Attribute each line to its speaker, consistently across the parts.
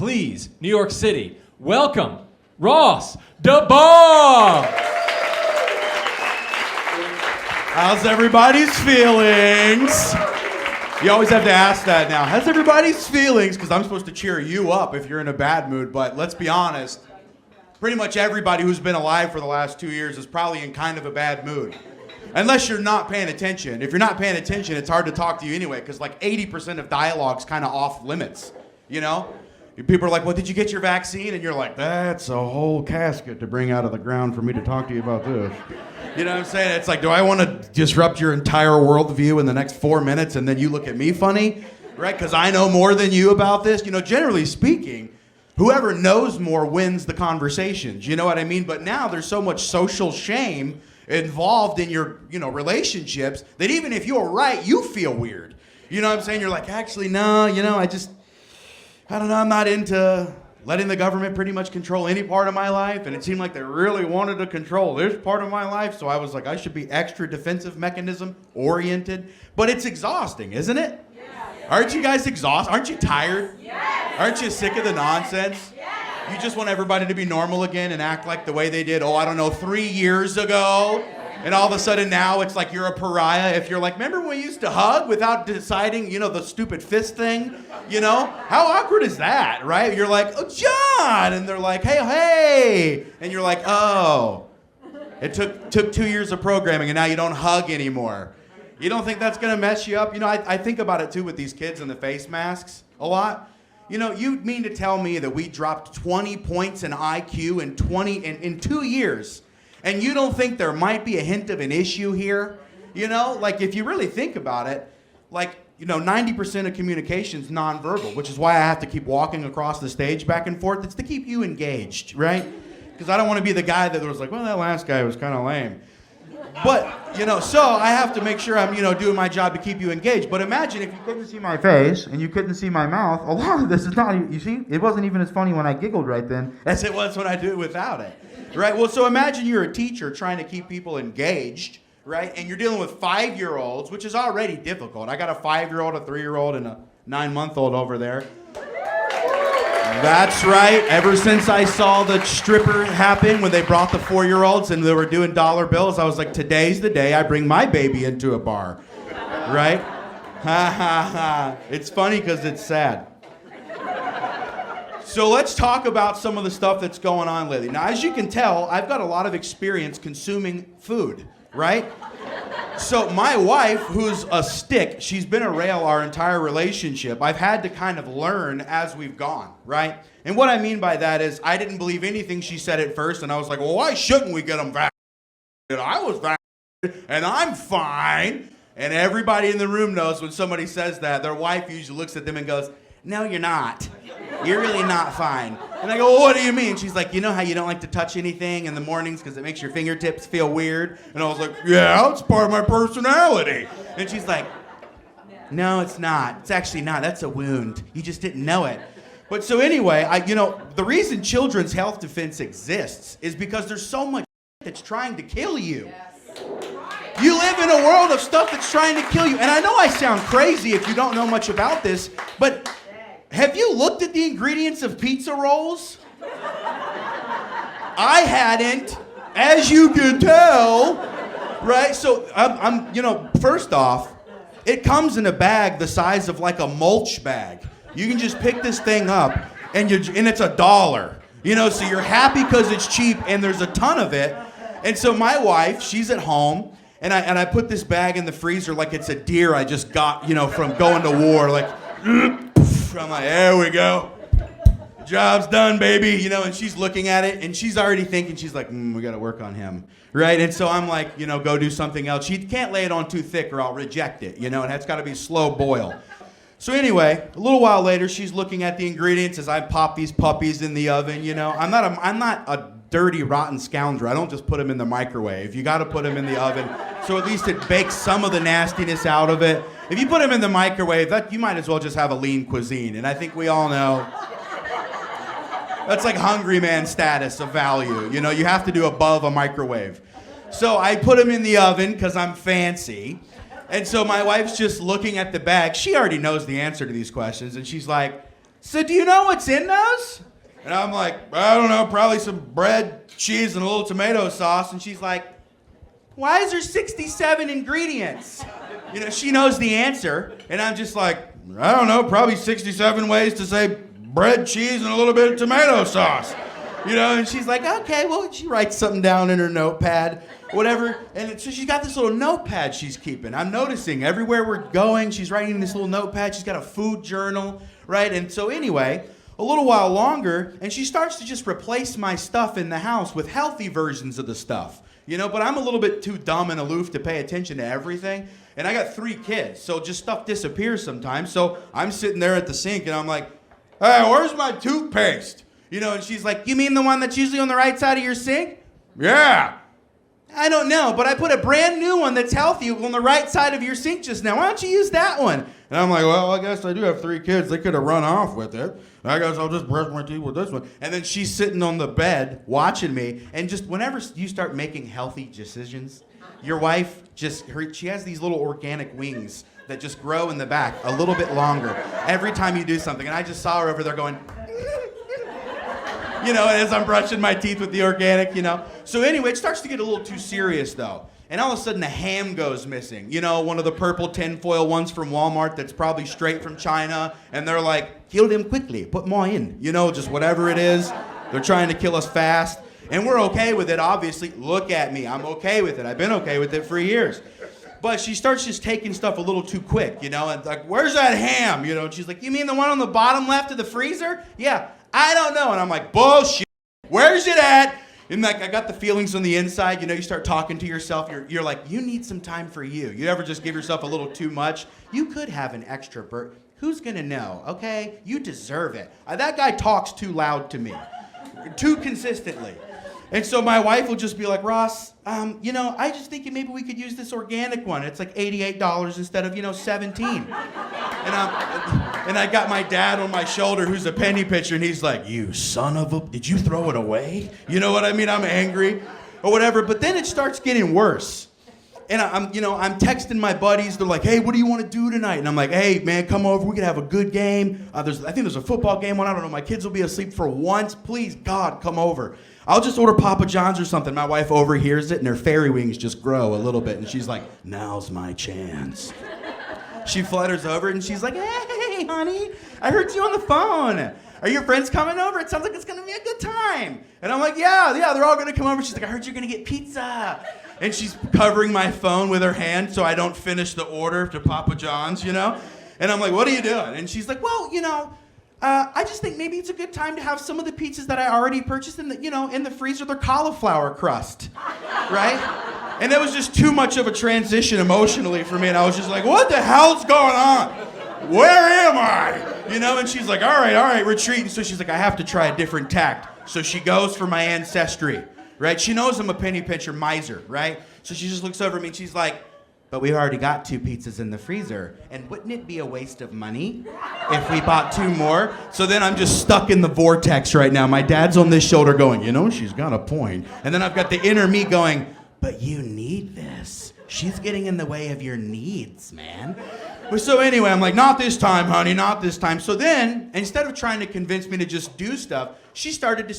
Speaker 1: please, New York City, welcome RossduhBoss!
Speaker 2: How's everybody's feelings? You always have to ask that now. How's everybody's feelings? Because I'm supposed to cheer you up if you're in a bad mood, but let's be honest. Pretty much everybody who's been alive for the last 2 years is probably in kind of a bad mood. Unless you're not paying attention. If you're not paying attention, it's hard to talk to you anyway, because like 80% of dialogue's kind of off limits, you know? People are like, well, did you get your vaccine? And you're like, that's a whole casket to bring out of the ground for me to talk to you about this. You know what I'm saying? It's like, do I want to disrupt your entire worldview in the next 4 minutes and then you look at me funny? Right? Because I know more than you about this. You know, generally speaking, whoever knows more wins the conversations. You know what I mean? But now there's so much social shame involved in your, relationships that even if you're right, you feel weird. You know what I'm saying? You're like, actually, no, I don't know, I'm not into letting the government pretty much control any part of my life, and it seemed like they really wanted to control this part of my life, so I was like, I should be extra defensive mechanism oriented. But it's exhausting, isn't it? Yes. Aren't you guys exhausted? Aren't you tired? Yes. Aren't you sick of the nonsense? Yes. You just want everybody to be normal again and act like the way they did, 3 years ago. And all of a sudden now it's like you're a pariah if you're like, remember when we used to hug without deciding, the stupid fist thing? How awkward is that, right? You're like, oh, John! And they're like, hey! And you're like, oh. It took 2 years of programming and now you don't hug anymore. You don't think that's going to mess you up? I think about it too with these kids and the face masks a lot. You mean to tell me that we dropped 20 points in IQ in 2 years? And you don't think there might be a hint of an issue here? If you really think about it, 90% of communication's nonverbal, which is why I have to keep walking across the stage back and forth. It's to keep you engaged, right? Because I don't want to be the guy that was like, well, that last guy was kind of lame. But, so I have to make sure I'm, doing my job to keep you engaged. But imagine if you couldn't see my face and you couldn't see my mouth. A lot of this is not, you see, it wasn't even as funny when I giggled right then as it was when I do it without it. Right? Well, so imagine you're a teacher trying to keep people engaged, right? And you're dealing with 5-year-olds, which is already difficult. I got a 5-year-old, a 3-year-old, and a 9-month-old over there. That's right. Ever since I saw the stripper happen when they brought the 4-year-olds and they were doing dollar bills, I was like, today's the day I bring my baby into a bar. Right? Ha ha ha. It's funny because it's sad. So let's talk about some of the stuff that's going on lately. Now, as you can tell, I've got a lot of experience consuming food, right? So my wife, who's a stick, she's been a rail our entire relationship. I've had to kind of learn as we've gone, right? And what I mean by that is I didn't believe anything she said at first, and I was like, well, why shouldn't we get them vaccinated? I was vaccinated, and I'm fine. And everybody in the room knows when somebody says that, their wife usually looks at them and goes, no, you're not. You're really not fine. And I go, well, what do you mean? She's like, you know how you don't like to touch anything in the mornings because it makes your fingertips feel weird? And I was like, yeah, it's part of my personality. And she's like, no, it's not. It's actually not. That's a wound. You just didn't know it. But so anyway, the reason Children's Health Defense exists is because there's so much that's trying to kill you. You live in a world of stuff that's trying to kill you. And I know I sound crazy if you don't know much about this, but have you looked at the ingredients of pizza rolls? I hadn't, as you can tell, right? So first off, it comes in a bag the size of like a mulch bag. You can just pick this thing up and it's $1. So you're happy because it's cheap and there's a ton of it. And so my wife, she's at home and I put this bag in the freezer like it's a deer I just got, from going to war, like, I'm like, there we go. Job's done, baby. And she's looking at it and she's already thinking, she's like, we got to work on him. Right? And so I'm like, go do something else. She can't lay it on too thick or I'll reject it. And it's got to be slow boil. So anyway, a little while later, she's looking at the ingredients as I pop these puppies in the oven. I'm not a dirty, rotten scoundrel. I don't just put them in the microwave. You got to put them in the oven. So at least it bakes some of the nastiness out of it. If you put them in the microwave, you might as well just have a lean cuisine. And I think we all know that's like hungry man status of value. You have to do above a microwave. So I put them in the oven because I'm fancy. And so my wife's just looking at the bag. She already knows the answer to these questions. And she's like, so do you know what's in those? And I'm like, I don't know, probably some bread, cheese, and a little tomato sauce. And she's like, why is there 67 ingredients? You know, she knows the answer. And I'm just like, I don't know, probably 67 ways to say bread, cheese, and a little bit of tomato sauce. You know, and she's like, okay, well, she writes something down in her notepad, whatever. And so she's got this little notepad she's keeping. I'm noticing everywhere we're going, she's writing in this little notepad. She's got a food journal, right? And so anyway, a little while longer, and she starts to just replace my stuff in the house with healthy versions of the stuff. You know, but I'm a little bit too dumb and aloof to pay attention to everything. And I got 3 kids, so just stuff disappears sometimes. So I'm sitting there at the sink, and I'm like, hey, where's my toothpaste? You know, and she's like, you mean the one that's usually on the right side of your sink? Yeah. I don't know, but I put a brand new one that's healthy on the right side of your sink just now. Why don't you use that one? And I'm like, well, I guess I do have 3 kids. They could have run off with it. I guess I'll just brush my teeth with this one. And then she's sitting on the bed watching me. And just whenever you start making healthy decisions, your wife she has these little organic wings that just grow in the back a little bit longer every time you do something. And I just saw her over there going, you know, as I'm brushing my teeth with the organic, you know. So anyway, it starts to get a little too serious, though. And all of a sudden, the ham goes missing. You know, one of the purple tinfoil ones from Walmart that's probably straight from China. And they're like, kill them quickly, put more in. You know, just whatever it is. They're trying to kill us fast. And we're okay with it, obviously. Look at me. I'm okay with it. I've been okay with it for years. But she starts just taking stuff a little too quick, you know. And like, where's that ham? You know, and she's like, you mean the one on the bottom left of the freezer? Yeah. I don't know. And I'm like, bullshit. Where's it at? And like, I got the feelings on the inside. You know, you start talking to yourself. You're like, you need some time for you. You ever just give yourself a little too much? You could have an extra burp. Who's going to know? Okay? You deserve it. That guy talks too loud to me. Too consistently. And so my wife will just be like, Ross, you know, I just think maybe we could use this organic one. It's like $88 instead of, you know, $17. And I got my dad on my shoulder who's a penny pitcher, and he's like, you son of a, did you throw it away? You know what I mean? I'm angry or whatever. But then it starts getting worse. And I'm texting my buddies. They're like, hey, what do you want to do tonight? And I'm like, hey, man, come over. We could have a good game. I think there's a football game on. I don't know. My kids will be asleep for once. Please, God, come over. I'll just order Papa John's or something. My wife overhears it, and her fairy wings just grow a little bit. And she's like, now's my chance. She flutters over, and she's like, hey, honey, I heard you on the phone. Are your friends coming over? It sounds like it's going to be a good time. And I'm like, yeah, they're all going to come over. She's like, I heard you're going to get pizza. And she's covering my phone with her hand so I don't finish the order to Papa John's, you know? And I'm like, what are you doing? And she's like, well, you know, I just think maybe it's a good time to have some of the pizzas that I already purchased in the freezer. They're cauliflower crust, right? And that was just too much of a transition emotionally for me. And I was just like, what the hell's going on? Where am I? You know, and she's like, all right, retreat. And so she's like, I have to try a different tact. So she goes for my ancestry, right? She knows I'm a penny pincher miser, right? So she just looks over at me and she's like, but we've already got 2 pizzas in the freezer. And wouldn't it be a waste of money if we bought 2 more? So then I'm just stuck in the vortex right now. My dad's on this shoulder going, you know, she's got a point. And then I've got the inner me going, but you need this. She's getting in the way of your needs, man. So anyway, I'm like, not this time, honey, not this time. So then, instead of trying to convince me to just do stuff, she started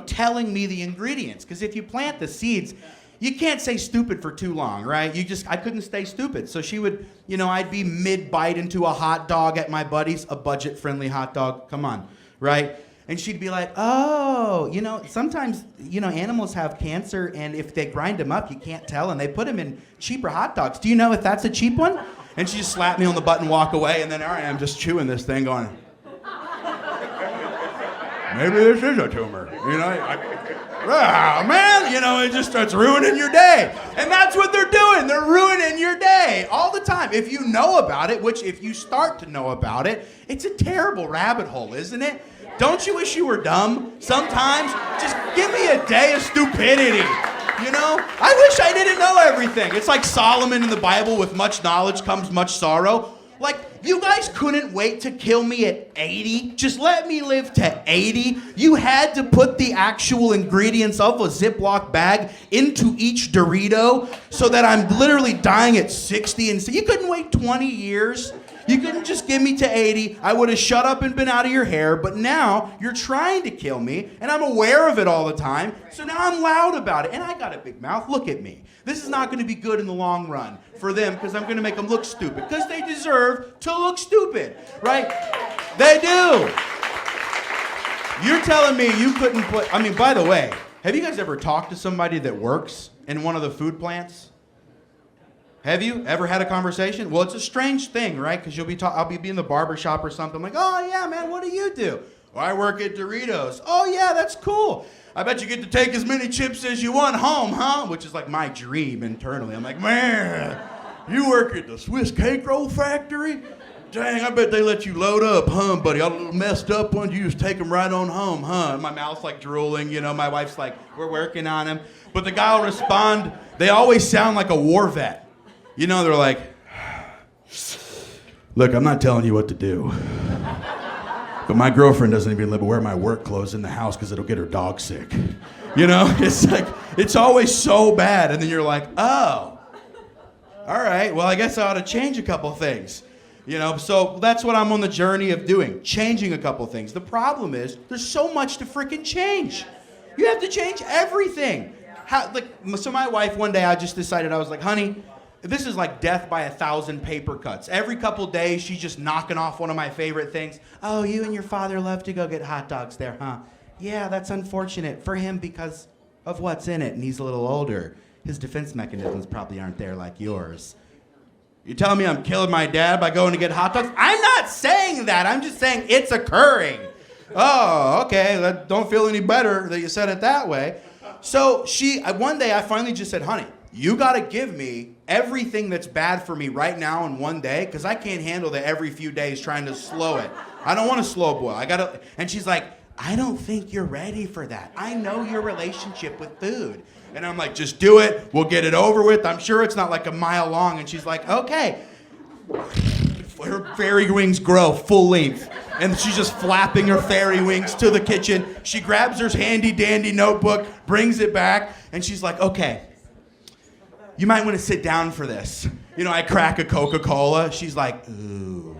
Speaker 2: telling me the ingredients. Because if you plant the seeds, you can't say stupid for too long, right? I couldn't stay stupid. So she would, I'd be mid-bite into a hot dog at my buddy's, a budget-friendly hot dog, come on, right? And she'd be like, oh, sometimes, animals have cancer, and if they grind them up, you can't tell, and they put them in cheaper hot dogs. Do you know if that's a cheap one? And she just slapped me on the butt and walk away, and then there I am just chewing this thing going, maybe this is a tumor, man, it just starts ruining your day. And that's what they're doing. They're ruining your day all the time. If you know about it, which if you start to know about it, it's a terrible rabbit hole, isn't it? Don't you wish you were dumb? Sometimes, just give me a day of stupidity. I wish I didn't know everything. It's like Solomon in the Bible, with much knowledge comes much sorrow. Like, you guys couldn't wait to kill me at 80? Just let me live to 80? You had to put the actual ingredients of a Ziploc bag into each Dorito so that I'm literally dying at 60. And so you couldn't wait 20 years? You couldn't just give me to 80. I would have shut up and been out of your hair, but now you're trying to kill me, and I'm aware of it all the time, so now I'm loud about it. And I got a big mouth. Look at me. This is not going to be good in the long run for them because I'm going to make them look stupid because they deserve to look stupid, right? They do. You're telling me you couldn't put, I mean, by the way, have you guys ever talked to somebody that works in one of the food plants? Have you ever had a conversation? Well, it's a strange thing, right? Because I'll be in the barber shop or something. I'm like, oh yeah, man, what do you do? Well, I work at Doritos. Oh yeah, that's cool. I bet you get to take as many chips as you want home, huh? Which is like my dream internally. I'm like, man, you work at the Swiss cake roll factory? Dang, I bet they let you load up, huh, buddy? All the little messed up ones, you just take them right on home, huh? And my mouth's like drooling, you know, my wife's like, we're working on them. But the guy will respond, they always sound like a war vet. You know, they're like, look, I'm not telling you what to do. But my girlfriend doesn't even wear my work clothes in the house because it'll get her dog sick. You know, it's like, it's always so bad. And then you're like, oh, all right, well, I guess I ought to change a couple things. You know, so that's what I'm on the journey of doing, changing a couple things. The problem is there's so much to freaking change. You have to change everything. So my wife, one day I just decided, I was like, honey, this is like death by 1,000 paper cuts. Every couple days, she's just knocking off one of my favorite things. Oh, you and your father love to go get hot dogs there, huh? Yeah, that's unfortunate for him because of what's in it, and he's a little older. His defense mechanisms probably aren't there like yours. You telling me I'm killing my dad by going to get hot dogs? I'm not saying that. I'm just saying it's occurring. Oh, okay. Don't feel any better that you said it that way. So one day I finally just said, honey, you got to give me everything that's bad for me right now in one day because I can't handle that every few days trying to slow it. I don't want to slow boil. And she's like, I don't think you're ready for that. I know your relationship with food. And I'm like, just do it. We'll get it over with. I'm sure it's not like a mile long. And she's like, okay. Her fairy wings grow full length. And she's just flapping her fairy wings to the kitchen. She grabs her handy dandy notebook, brings it back, and she's like, okay, you might want to sit down for this. You know, I crack a Coca-Cola. She's like, ooh.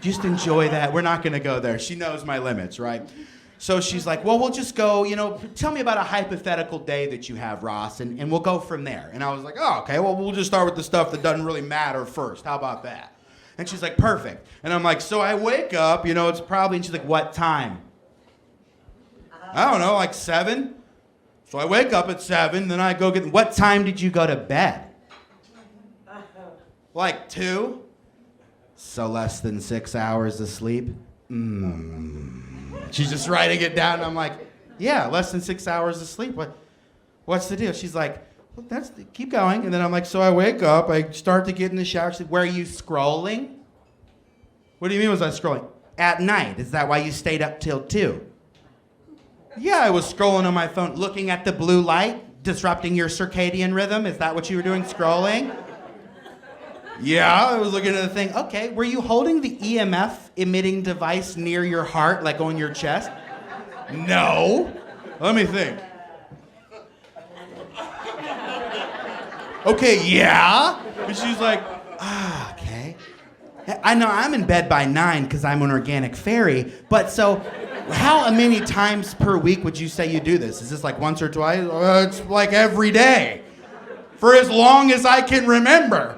Speaker 2: Just enjoy that. We're not going to go there. She knows my limits, right? So she's like, well, we'll just go, you know, tell me about a hypothetical day that you have, Ross, and we'll go from there. And I was like, oh, okay, well, we'll just start with the stuff that doesn't really matter first. How about that? And she's like, perfect. And I'm like, so I wake up, you know, it's probably, and she's like, what time? I don't know, like 7? So I wake up at 7, then I go what time did you go to bed? Like 2? So less than 6 hours of sleep? She's just writing it down, and I'm like, yeah, less than 6 hours of sleep. What's the deal? She's like, well, keep going. And then I'm like, so I wake up, I start to get in the shower. She said, where are you scrolling? What do you mean was I scrolling? At night. Is that why you stayed up till 2? Yeah, I was scrolling on my phone, looking at the blue light, disrupting your circadian rhythm. Is that what you were doing, scrolling? Yeah, I was looking at the thing. Okay, were you holding the EMF emitting device near your heart, like on your chest? No. Let me think. Okay, yeah. And she's like, okay. I know I'm in bed by 9 because I'm an organic fairy, but so how many times per week would you say you do this? Is this like once or twice? It's like every day. For as long as I can remember.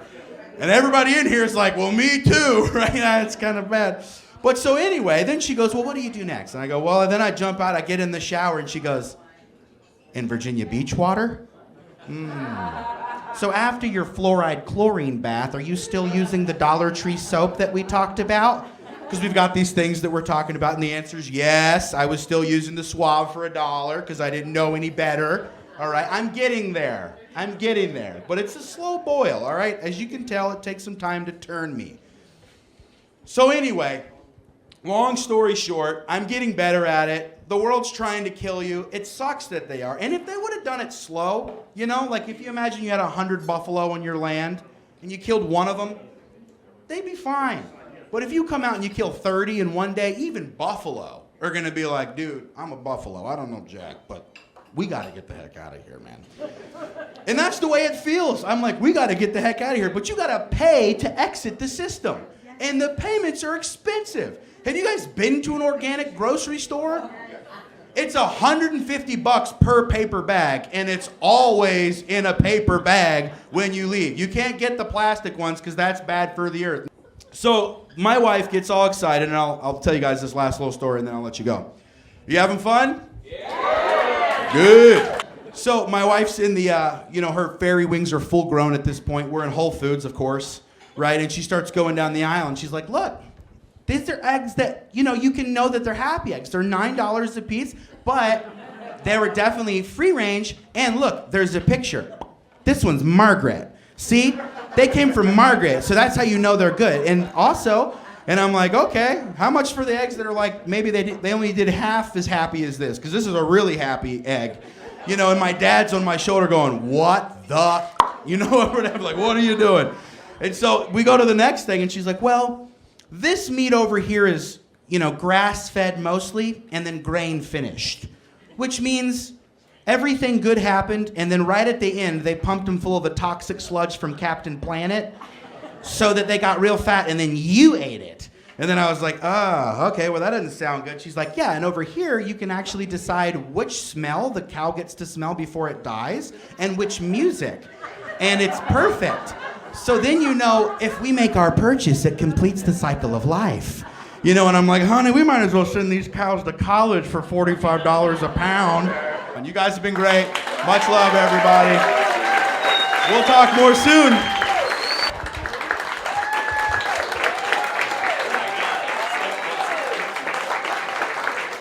Speaker 2: And everybody in here is like, well, me too, right? It's kind of bad. But so anyway, then she goes, well, what do you do next? And I go, well, then I jump out, I get in the shower, and she goes, in Virginia beach water? So after your fluoride chlorine bath, are you still using the Dollar Tree soap that we talked about? Because we've got these things that we're talking about, and the answer is yes. I was still using the Suave for $1 because I didn't know any better. All right, I'm getting there. But it's a slow boil, all right? As you can tell, it takes some time to turn me. So anyway, long story short, I'm getting better at it. The world's trying to kill you. It sucks that they are. And if they would have done it slow, you know, like if you imagine you had 100 buffalo on your land and you killed one of them, they'd be fine. But if you come out and you kill 30 in one day, even buffalo are going to be like, dude, I'm a buffalo. I don't know jack, but we got to get the heck out of here, man. And that's the way it feels. I'm like, we got to get the heck out of here. But you got to pay to exit the system. And the payments are expensive. Have you guys been to an organic grocery store? It's $150 per paper bag, and it's always in a paper bag when you leave. You can't get the plastic ones because that's bad for the earth. So my wife gets all excited, and I'll tell you guys this last little story, and then I'll let you go. You having fun? Yeah. Good. So my wife's in the, her fairy wings are full grown at this point. We're in Whole Foods, of course, right? And she starts going down the aisle, and she's like, look. These are eggs that, you can know that they're happy eggs. They're $9 a piece, but they were definitely free range. And look, there's a picture. This one's Margaret. See? They came from Margaret, so that's how you know they're good. And also, and I'm like, okay, how much for the eggs that are like, maybe they only did half as happy as this? Because this is a really happy egg. And my dad's on my shoulder going, what the? Whatever. Like, what are you doing? And so we go to the next thing, and she's like, well, this meat over here is, grass-fed mostly and then grain-finished, which means everything good happened, and then right at the end, they pumped them full of the toxic sludge from Captain Planet so that they got real fat, and then you ate it. And then I was like, okay, well, that doesn't sound good. She's like, yeah, and over here, you can actually decide which smell the cow gets to smell before it dies and which music, and it's perfect. So then if we make our purchase, it completes the cycle of life. And I'm like, honey, we might as well send these cows to college for $45 a pound. And you guys have been great. Much love, everybody. We'll talk more soon.